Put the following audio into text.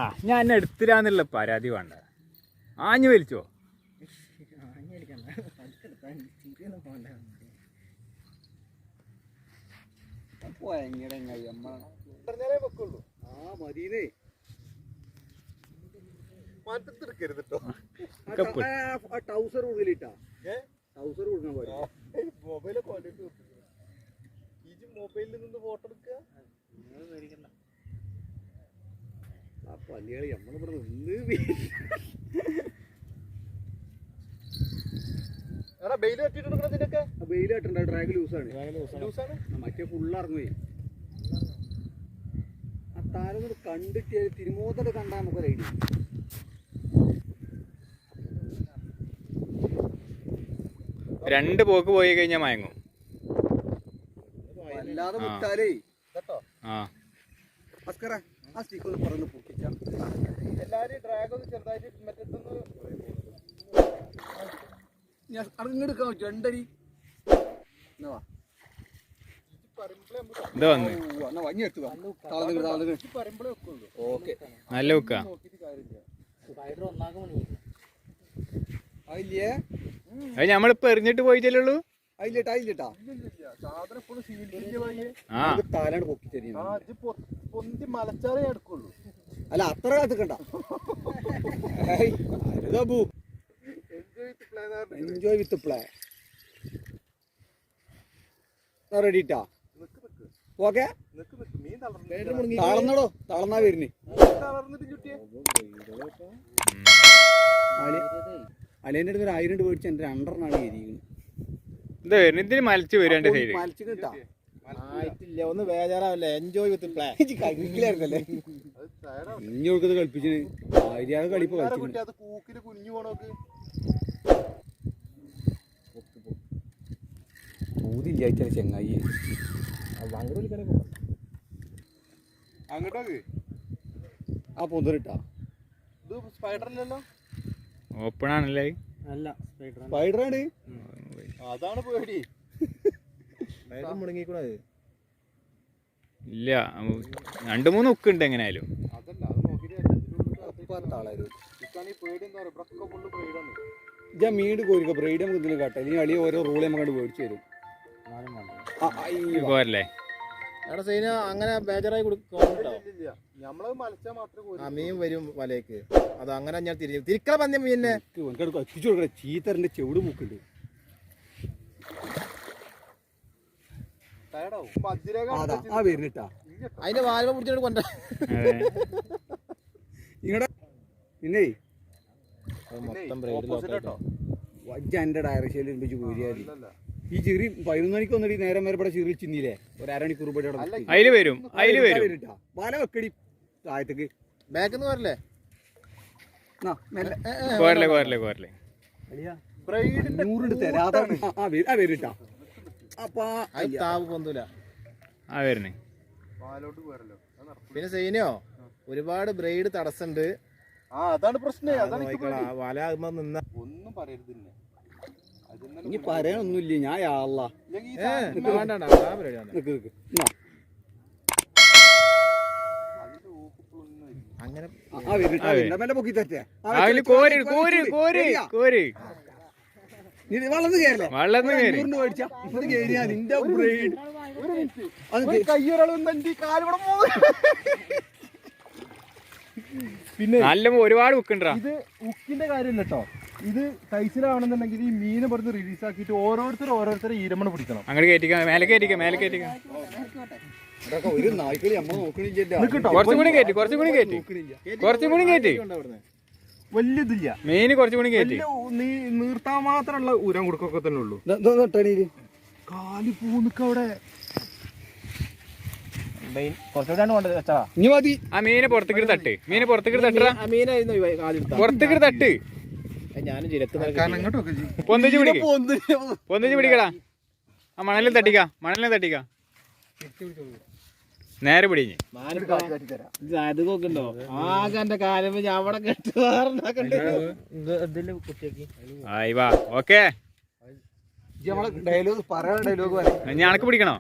ആ ഞാൻ എന്നെ എടുത്തിരാന്നുള്ള പരാതി വേണ്ട. ആഞ്ഞു വലിച്ചോ? മൊബൈലിൽ നിന്ന് ഫോട്ടോ എടുക്കുക. പല്ലികളി നമ്മളിവിടെ നിന്ന് ബെയിൽ കെട്ടണ്ട. ഡ്രാഗ് ലൂസാണ്. മറ്റേ ഫുള്ളിറങ്ങുവേ. ആ താരം കണ്ടിട്ട് തിരുമോത്തോട് കണ്ടാൽ നമുക്കൊരു ഐഡിയ. രണ്ട് പോക്ക് പോയി കഴിഞ്ഞാൽ മയങ്ങും. അല്ലാതെ വിട്ടാലേ കേട്ടോ. ആ സ്റ്റിക്ക് ഒന്ന് പറഞ്ഞു പൊക്കിച്ച എല്ലാരും ഡ്രാഗ് ഒന്ന് ചെറുതായിട്ട് മറ്റൊന്ന് ഞാൻ അങ്ങെടുക്കാൻ പറ്റും. രണ്ടടി നല്ല വെക്കാ. അത് ഞമ്മളിപ്പോ എറിഞ്ഞിട്ട് പോയിട്ടല്ലേ? പൊന്തി മലച്ചാറേ എടുക്കുള്ളൂ. അല്ല അത്ര കാത്തിക്കണ്ട. Enjoy with play. റെഡിട്ടാ? ഓക്കെ. തളർന്നടോ. തളർന്നാ വരുന്നേ. അലേന്റെ അടുത്ത് ഒരു 1000 മേടിച്ച് എന്റെ രണ്ടെണ്ണാണ് എരിയുന്നത്. ഇതിന് മലച്ച് വരേണ്ട സൈഡ് മലച്ച് കിട്ടാ ആയിട്ടില്ല. ഒന്ന് ബേജാറാവല്ലേ. Enjoy with play. കരിക്കിലായിരുന്നല്ലേ ഇഞ്ഞി കൊടുക്കുന്നത് കളിപ്പിച്ചിന്. ആര്യാതെ കളിപ്പ് കളിച്ചു. കുഞ്ഞു പോണോക്ക് ഊതില്ലാച്ച ചെങ്ങായി. അങ്ങോട്ടോക്ക് ആ പൊന്തറിട്ടാ. ഇത് സ്പൈഡറില്ലല്ലോ. ഓപ്പൺ ആണല്ലേ? അല്ല സ്പൈഡറാണ്. അതാണ് പേടി. മുടങ്ങിക്കൂടെ ഇല്ല. 2-3 ഉക്ക് ഉണ്ട് എങ്ങനെയായാലും. അതല്ല അത് നോക്കിട്ട് മീണ്ട് കോരിക്ക ബ്രൈഡ് നമുക്ക് ഇതിന് കാട്ടെ. ഇനി അളിയ ഓരോ റൂള് നമുക്ക് മേടിച്ചു തരും. പോരല്ലേ? അങ്ങനെ ബേജറായി മീൻ വരും വലയ്ക്ക്. അത് അങ്ങനെ ഞാൻ തിരിക്കണ പന്യം മീനെ എത്തിച്ചു കൊടുക്കണ. ചീത്തറിന്റെ ചെവിട് മൂക്കുണ്ട്. ആ വരുന്നിട്ടാ. അതിന്റെ വാൽവ പിടിച്ചോണ്ട് കൊണ്ട ഇങ്ങടെ പിന്നെ എന്റെ ഡയറക്ഷനിൽ ഇരുമ്പിച്ച് പോരിയാതി. ഈ ചെറി 11 മണിക്ക് വന്നിട്ട് നേരം വരെ ഇവിടെ ചെറിയ ചിന്നില്ലേ ഒരു അരമണിക്കൂർ അതില് വരും. വല വെക്കടി താഴത്തേക്ക്. ബാക്കെന്ന് പറയല്ലേ? തരാതാണ് വരിട്ടാ. താവ് പൊന്തൂല. പിന്നെ സൈനോ ഒരുപാട് ബ്രൈഡ് തടസ്സണ്ട്. അതാണ് പ്രശ്നം. വല നിന്ന ഒന്നും പറയരുത്. ഇനി പറയാനൊന്നുമില്ല. ഞാൻ അങ്ങനെ പൊക്കി തരട്ടെ. വളർന്നു കയറില്ല. മേടിച്ചാ നിന്റെ പിന്നെ നല്ല ഒരുപാട് ഉക്കുണ്ടാ. ഇത് ഉക്കിന്റെ കാര്യമില്ല കേട്ടോ. ഇത് കൈസിലാണെന്നുണ്ടെങ്കിൽ ഈ മീനെ പറഞ്ഞ് റിലീസ് ആക്കിയിട്ട് ഓരോരുത്തരെ ഈരമണ പിടിക്കണം. അങ്ങനെ കയറ്റിക്കാം. മേലെ കയറ്റിക്കാം. ഒരു നായ്ക്കളി അമ്മ നോക്കണില്ല. കുറച്ചും കൂടി കയറ്റി. വലിയതില്ല മീന് കുറച്ചും കൂടി കയറ്റി. നീർത്താൻ മാത്രമുള്ള ഊരാൻ കൊടുക്കൊക്കെ തന്നെ ഉള്ളൂ. കാലി പൂന്നിക്കവിടെ ആ മീനെ പുറത്തേക്ക് തട്ട്. തട്ട്. പൊന്തിച്ച് പിടിക്കടാ. ആ മണലിൽ തട്ടിക്ക. നേരെ പിടിഞ്ഞ് അത് നോക്കണ്ടോ. ആകെ എന്റെ കാലം ഞാൻ അവിടെ കെട്ടുവാറുണ്ടാക്കണ്ടേ. ഓക്കെ. ഡയലോഗ് പറയാൻ ഡയലോഗ് ഞാൻ പിടിക്കണോ?